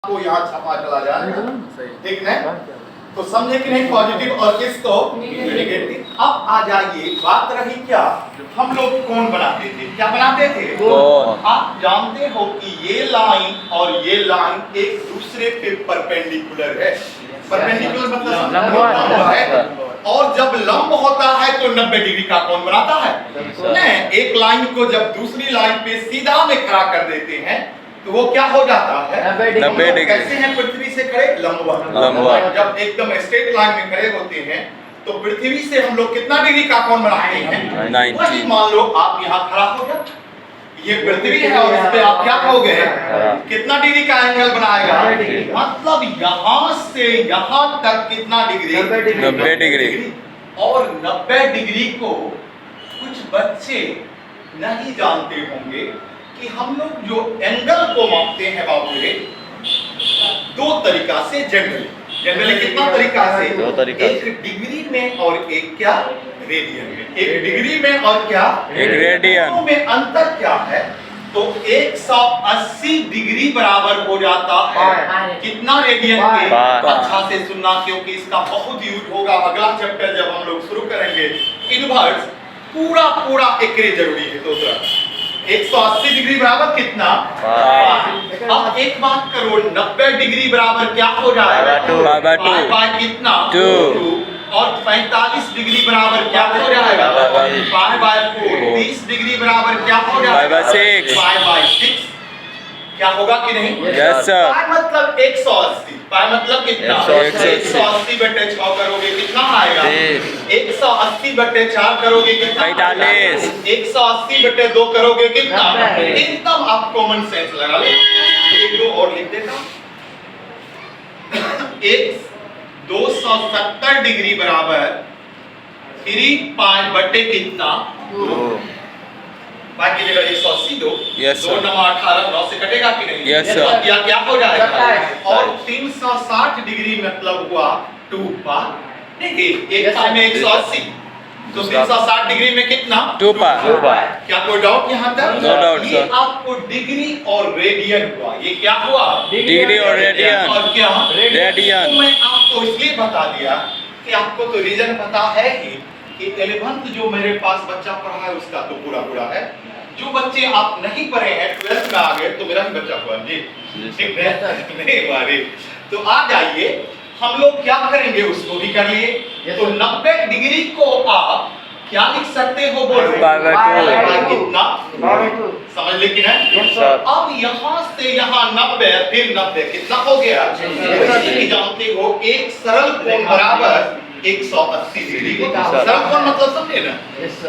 को यहाँ छपा चला जाए, ठीक है? तो समझे कि नहीं, पॉजिटिव और किसको नेगेटिव। अब आ जाइए, बात रही क्या, हम लोग कौन बनाते थे, क्या बनाते थे? कौन। आप जानते हो कि ये लाइन और ये लाइन एक दूसरे पे परपेंडिकुलर है। परपेंडिकुलर मतलब लंब है, और जब लंब होता है तो 90 डिग्री का कोण बनाता है। नहीं, एक लाइन को जब दूसरी लाइन पे सीधा में खड़ा कर देते हैं तो वो क्या हो जाता है? 90 डिग्री। कैसे हैं पृथ्वी से खड़े? लंबवत। जब एकदम स्ट्रेट लाइन में खड़े होते हैं तो पृथ्वी से हम लोग कितना डिग्री का कोण बनाते हैं? 90। वही मान लो आप यहाँ खड़ा हो गया, ये पृथ्वी है और इस पे आप क्या हो गए, कितना डिग्री का एंगल बनाएगा? मतलब यहाँ से यहाँ तक कितना डिग्री? 90 डिग्री। और 90 डिग्री को कुछ बच्चे नहीं जानते होंगे कि हम लोग जो एंगल को मापते हैं बाबू रे, दो तरीका से जनरली कितना तरीका से? दो तरीका। एक डिग्री में और एक क्या? रेडियन में। एक डिग्री में और क्या? एक रेडियन। दोनों में अंतर क्या है? तो 180 डिग्री बराबर हो जाता है कितना रेडियन के? अच्छा से सुनना, क्योंकि इसका बहुत यूज होगा अगला चैप्टर जब हम लोग शुरू करेंगे। इनवर्स पूरा एकरे जरूरी है। दूसरा 180 डिग्री बराबर कितना? अब एक बात करो, 90 डिग्री बराबर क्या हो जाएगा? पाई बाय कितना? 2। और 45 डिग्री बराबर क्या हो जाएगा? Pi by 4। 30 डिग्री बराबर क्या हो जाएगा? Pi by 6। क्या होगा कि नहीं? Yes sir. पाई मतलब 180, पाई मतलब कितना? 180 बटे 6 करोगे कितना आएगा? 180 बटे 4 करोगे कितना? 45। 180 बटे 2 करोगे कितना? एकदम आप कॉमन सेंस लगा लो। एक दो और लिख देता हूं। 270 डिग्री बराबर 3 पाई बटे कितना? 2। बाकी जगह 180 दो। Yes sir. 2 9 18, 9 से कटेगा कि नहीं? Yes sir. क्या हो जाएगा? और 360 डिग्री मतलब हुआ 2 पाई। नहीं, एक पाई में 180, तो 360 डिग्री में कितना? 2 पाई। क्या कोई डाउट यहाँ तक? No doubt, ये sir। आपको डिग्री और रेडियन हुआ। ये क्या हुआ? डिग्री और रेडियन। और क्या? रेडियन। तो मैं आपको इसलिए बता दिया कि आपको तो रीजन पता है ही कि 11th जो मेरे पास बच्चा पढ़ा है उसका तो पूरा है। जो बच्चे आप नहीं पढ़े हैं 12th में आ गए तो मेरा ही बच्चा हुआ जी, ठीक है? नहीं हमारे तो आ जाइए, हम लोग क्या करेंगे उसको भी कर लिए। तो 90 डिग्री को आप क्या लिख सकते हो? बोलो। कितना? समझ ले कि नहीं? अब यहाँ से यहाँ 90, फिर 90 कितना हो गया? जानते हो एक सरल कोण बराबर 180 डिग्री। सरल कोण मतलब समझे ना?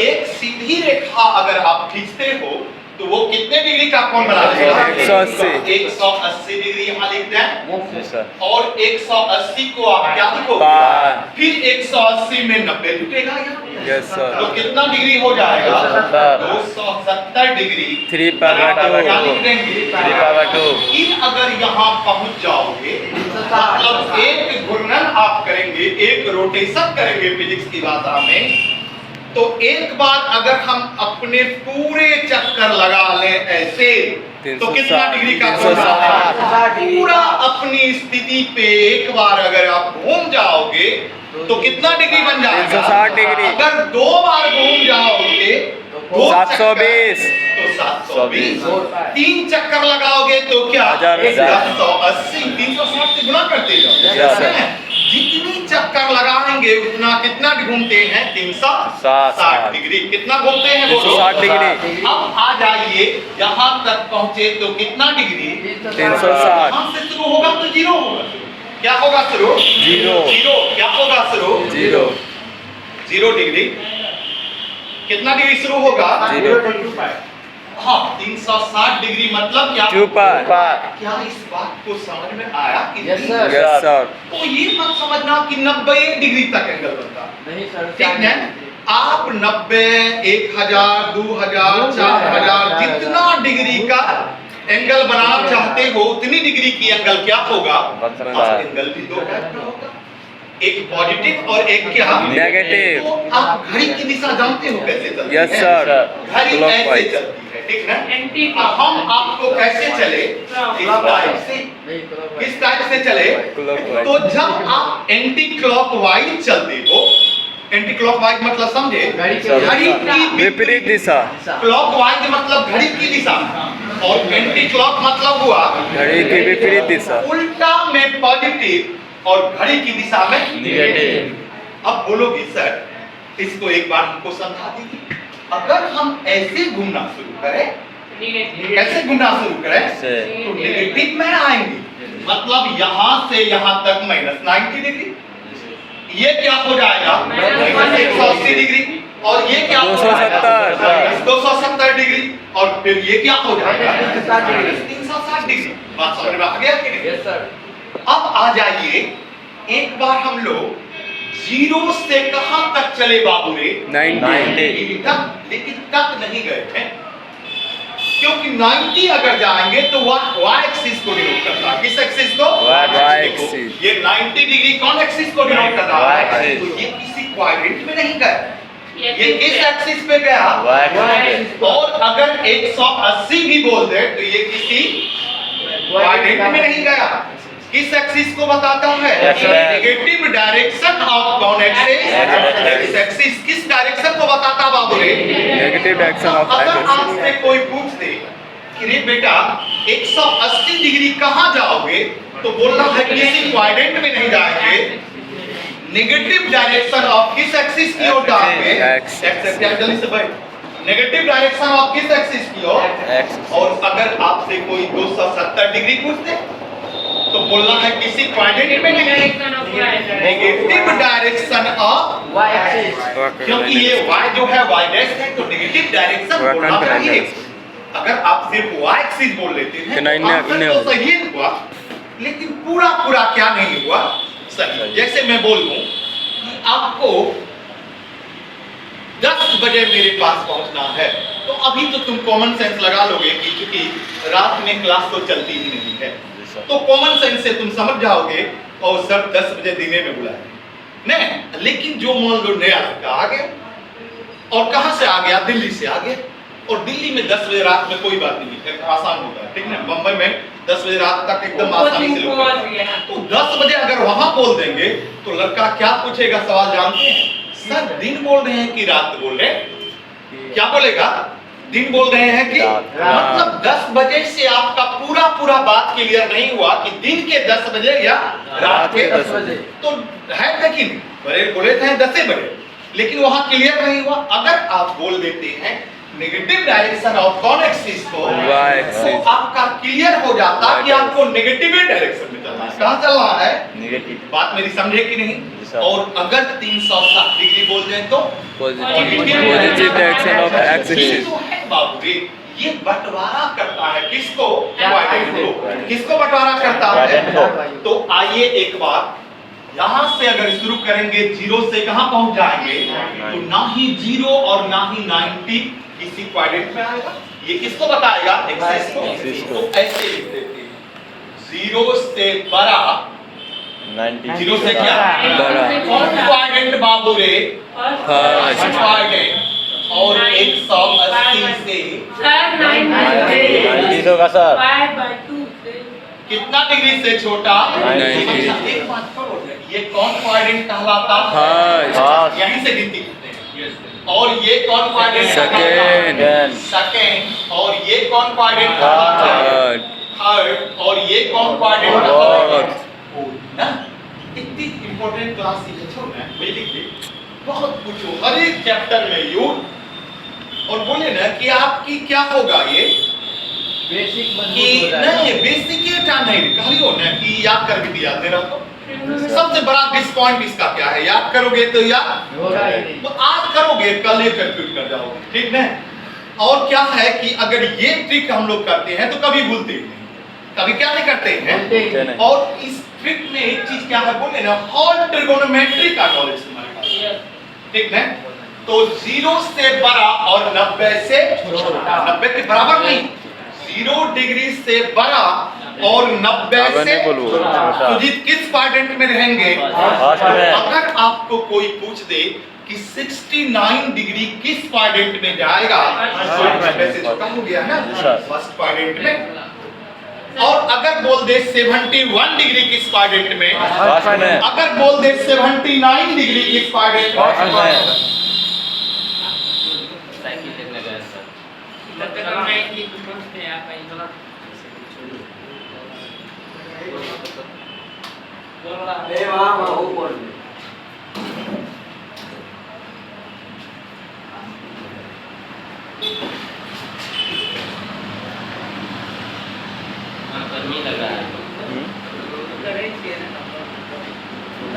एक सीधी रेखा अगर आप खींचते हो तो वो कितने डिग्री का कोण बना देगा? 180 डिग्री यहाँ लिख दें। और 180 को आप क्या लिखोगे? फिर 180 में 90 जुटेगा यहाँ। Yes sir. तो कितना डिग्री हो जाएगा? 270 डिग्री। 3 pi by 2। क्या लिख देंगे? 3 पाई बाय 2। फिर अगर यहाँ पहुंच जाओगे मतलब एक घूर्णन आप करेंगे, एक रोटेशन करेंगे फिजिक्स की भाषा में, तो एक बार अगर हम अपने पूरे चक्कर लगा लें ऐसे तो कितना डिग्री का कोण बनेगा? पूरा अपनी स्थिति पे एक बार अगर आप घूम जाओगे तो कितना डिग्री बन जाएगा? 360 डिग्री। अगर 2 बार घूम जाओगे तो 720। तो 720। 3 चक्कर लगाओगे तो क्या? 780। 360 से गुना करते जाओ। जितनी चक्कर लगाएंगे उतना कितना घूमते हैं? 360 डिग्री। कितना घूमते हैं? 360 डिग्री। अब आ जाइए यहाँ तक पहुंचे तो कितना डिग्री? 360। यहाँ से शुरू होगा तो 0 होगा। क्या होगा शुरू? 0। क्या होगा शुरू? 0 डिग्री। कितना डिग्री शुरू होगा? 0। हाँ, 360 डिग्री मतलब क्या? 2 पाई। क्या इस बात को समझ में आया कि यस सर। तो ये मत समझना कि 90 डिग्री तक एंगल बनता नहीं सर, ठीक है? आप 90, 1000, 2000, 4000 जितना डिग्री का एंगल बनाना चाहते हो उतनी डिग्री की एंगल क्या होगा? एंगल भी 2 टाइप का होगा। एक पॉजिटिव और एक क्या Negative. तो आप घड़ी की दिशा जानते हो कैसे चलती Yes, है? sir. घड़ी ऐसे Clockwise. चलती है, ठीक ना? Anti- अब हम आपको कैसे चले इस टाइप से, किस टाइप से चले? Clockwise. तो जब आप एंटी क्लॉकवाइज चलते हो, एंटी क्लॉकवाइज मतलब समझे? घड़ी की विपरीत दिशा। क्लॉकवाइज मतलब घड़ी की दिशा और एंटी क्लॉक मतलब हुआ घड़ी की विपरीत दिशा। उल्टा में पॉजिटिव और घड़ी की दिशा में नेगेटिव। अब बोलोगे सर इसको एक बार हमको समझा दीजिए। अगर हम ऐसे घूमना शुरू करें, ऐसे घूमना शुरू करें तो नेगेटिव में आएंगे, मतलब यहां से यहां तक -90 डिग्री। ये क्या हो जाएगा? -180 डिग्री। और ये क्या हो जाएगा? 270 डिग्री। और फिर ये क्या हो जाएगा? 360 डिग्री। बात समझ में आ गया कि नहीं? अब आ जाइए, एक बार हम लोग 0 से कहां तक चले बाबू रे? 90 तक, लेकिन तक नहीं गए थे, क्योंकि 90 अगर जाएंगे तो y एक्सिस को डिनोट करता है। किस एक्सिस को? Y axis. ये 90 डिग्री कौन एक्सिस को डिनोट कर रहा है? Y axis. तो ये किसी क्वाड्रेंट में नहीं गए, ये किस एक्सिस पे गया? और अगर 180 भी बोल दे तो ये किसी क्वाड्रेंट में नहीं गया। किस एक्सिस को बताता है? नेगेटिव डायरेक्शन ऑफ कौन एक्सिस? इस एक्सिस किस डायरेक्शन को बताता है बाबू रे? नेगेटिव डायरेक्शन ऑफ अगर एक्सिस। आपसे कोई पूछ दे कि रे बेटा 180 डिग्री कहां जाओगे, तो बोलना है किसी क्वाड्रेंट में नहीं जाएंगे, नेगेटिव डायरेक्शन ऑफ किस एक्सिस की ओर जाएंगे? जल्दी से भाई, नेगेटिव डायरेक्शन ऑफ किस एक्सिस की ओर? और अगर आपसे कोई 270 डिग्री पूछ दे तो बोलना है किसी क्वाड्रेंट में नहीं, negative direction of Y axis. क्योंकि ये y जो है y डैश है तो नेगेटिव डायरेक्शन बोलना चाहिए। अगर आप सिर्फ y एक्सिस बोल लेते हैं तो नहीं, आंसर नहीं तो होगा। सही हुआ, लेकिन पूरा पूरा क्या नहीं हुआ सही। जैसे मैं बोल दूं कि आपको 10 बजे मेरे पास पहुंचना है, तो अभी तो तुम कॉमन सेंस लगा लोगे कि क्योंकि रात में क्लास तो चलती ही नहीं है, तो कॉमन सेंस से तुम समझ जाओगे और सर 10 बजे दिने में बुलाए नहीं। लेकिन जो मान लो नया लड़का आ गया, और कहां से आ गया? दिल्ली से आ गया, और दिल्ली में 10 बजे रात में कोई बात नहीं है, आसान होता है, ठीक ना? मुंबई में 10 बजे रात तक एकदम आसानी से लोग तो 10 बजे अगर वहां बोल देंगे तो लड़का क्या पूछेगा? सवाल जानते हैं? सर दिन बोल रहे हैं कि रात बोल रहे हैं? क्या बोलेगा? दिन बोल रहे हैं कि मतलब 10 बजे से आपका पूरा पूरा बात क्लियर नहीं हुआ कि दिन के 10 बजे या रात के 10 बजे तो है, लेकिन बोले थे 10 बजे, लेकिन वहां क्लियर नहीं हुआ। अगर आप बोल देते हैं नेगेटिव डायरेक्शन ऑफ कौन एक्सिस को, Y एक्सिस। तो आपका क्लियर हो जाता कि आपको नेगेटिव डायरेक्शन में चलना है। कहां चल रहा है? नेगेटिव। बात मेरी समझे कि नहीं? और अगर 360 डिग्री बोल दें तो पॉजिटिव डायरेक्शन ऑफ ये एक्सिस। तो है बाबू रे, ये बंटवारा करता है किसको? क्वाड्रेंट को। किसको बंटवारा करता है? तो आइए एक बार यहां से अगर शुरू करेंगे 0 से कहां पहुंच जाएंगे, तो ना ही 0 और ना ही 90 किसी क्वाड्रेंट में आएगा। ये किसको बताएगा? एक्सिस को। तो ऐसे लिख देते हैं 0 से बड़ा, 0 से क्या बड़ा। कौन क्वाड्रेंट बाबू रे? First quadrant. और 180 से कितना डिग्री से छोटा? 90। एक बात करो, ये कौन क्वाड्रेंट कहलाता है? फर्स्ट। यहीं से गिनती करते हैं। और ये कौन क्वाड्रेंट? सेकेंड। सेकेंड। और ये कौन क्वाड्रेंट कहलाता है? थर्ड। थर्ड। और ये कौन क्वाड्रेंट कहलाता है? फोर्थ। ना इतनी इंपॉर्टेंट क्लास ये छो ना, बेसिकली बहुत कुछ हो हर एक चैप्टर में यूज। और बोले ना कि आपकी क्या होगा ये बेसिक कि नहीं बेसिक ये क्या नहीं कहियो ना कि याद कर भी दिया तेरा तो सबसे बड़ा डिसपॉइंट इसका क्या है? याद करोगे तो याद होगा ही नहीं। तो आज करोगे कल ये कंफ्यूज कर जाओगे, ठीक ना? और क्या है कि अगर ये ट्रिक हम लोग करते हैं तो कभी भूलते ही नहीं, कभी क्या नहीं करते हैं। और इस ट्रिक में एक चीज क्या है बोले ना, होल ट्रिगोनोमेट्री का नॉलेज तुम्हारे पास, ठीक ना? तो 0 से बड़ा और 90 से छोटा, 90 के बराबर नहीं, 0 डिग्री से बड़ा और 90 अब से नहीं बोलूँ सुजीत किस क्वाड्रेंट में रहेंगे? फर्स्ट में अगर आपको कोई पूछ दे कि 69 डिग्री किस क्वाड्रेंट में जाएगा, तो 90 से छोटा हो गया ना, फर्स्ट क्वाड्रेंट में। और अगर बोल दे 71 डिग्री किस क्वाड्रेंट में, फर्स्ट में अगर बोल दे 79 डिग्री किस क्वाड्रेंट में, गर्मी लग रहा